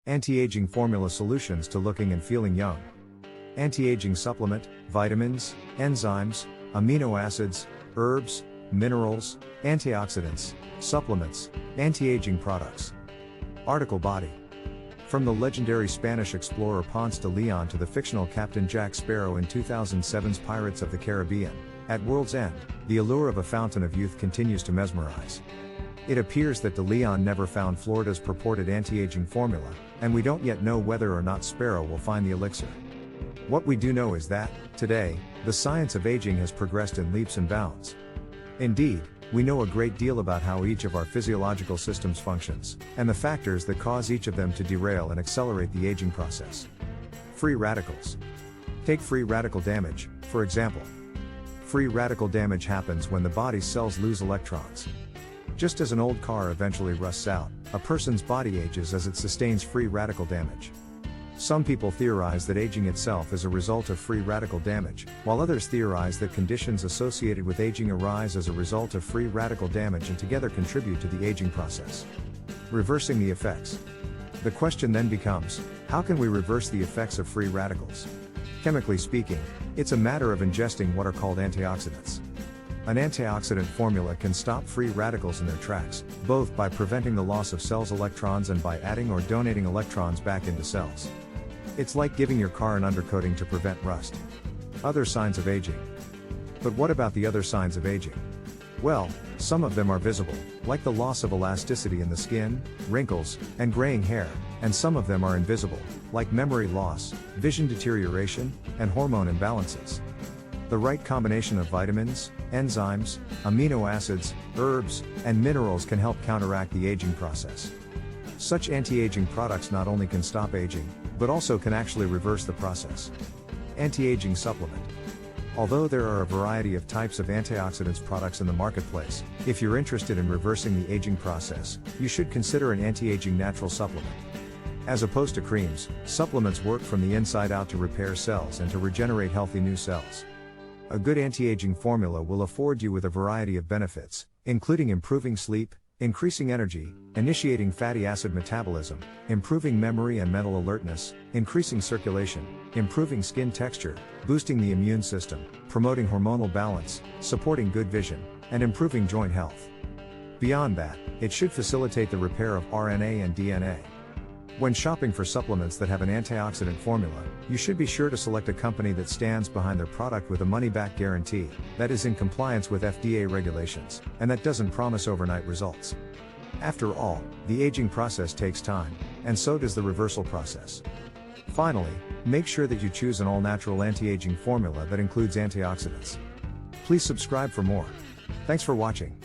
Anti-aging formula solutions to looking and feeling young. Anti-aging supplement, vitamins, enzymes, amino acids, herbs, minerals, antioxidants, supplements, anti-aging products. Article body. From the legendary Spanish explorer Ponce de Leon to the fictional Captain Jack Sparrow in 2007's Pirates of the Caribbean, at world's end, the allure of a fountain of youth continues to mesmerize. It appears that de Leon never found Florida's purported anti-aging formula, and we don't yet know whether or not Sparrow will find the elixir. What we do know is that, today, the science of aging has progressed in leaps and bounds. Indeed, we know a great deal about how each of our physiological systems functions, and the factors that cause each of them to derail and accelerate the aging process. Free radicals. Take free radical damage, for example. Free radical damage happens when the body's cells lose electrons. Just as an old car eventually rusts out, a person's body ages as it sustains free radical damage. Some people theorize that aging itself is a result of free radical damage, while others theorize that conditions associated with aging arise as a result of free radical damage and together contribute to the aging process. Reversing the effects. The question then becomes, how can we reverse the effects of free radicals? Chemically speaking, it's a matter of ingesting what are called antioxidants. An antioxidant formula can stop free radicals in their tracks, both by preventing the loss of cells' electrons and by adding or donating electrons back into cells. It's like giving your car an undercoating to prevent rust. Other signs of aging. But what about the other signs of aging? Well, some of them are visible, like the loss of elasticity in the skin, wrinkles, and graying hair, and some of them are invisible, like memory loss, vision deterioration, and hormone imbalances. The right combination of vitamins, enzymes, amino acids, herbs, and minerals can help counteract the aging process. Such anti-aging products not only can stop aging, but also can actually reverse the process. Anti-aging supplement. Although there are a variety of types of antioxidants products in the marketplace, if you're interested in reversing the aging process, you should consider an anti-aging natural supplement. As opposed to creams, supplements work from the inside out to repair cells and to regenerate healthy new cells. A good anti-aging formula will afford you with a variety of benefits, including improving sleep, increasing energy, initiating fatty acid metabolism, improving memory and mental alertness, increasing circulation, improving skin texture, boosting the immune system, promoting hormonal balance, supporting good vision, and improving joint health. Beyond that, it should facilitate the repair of RNA and DNA. When shopping for supplements that have an antioxidant formula, you should be sure to select a company that stands behind their product with a money-back guarantee, that is in compliance with FDA regulations, and that doesn't promise overnight results. After all, the aging process takes time, and so does the reversal process. Finally, make sure that you choose an all-natural anti-aging formula that includes antioxidants. Please subscribe for more. Thanks for watching.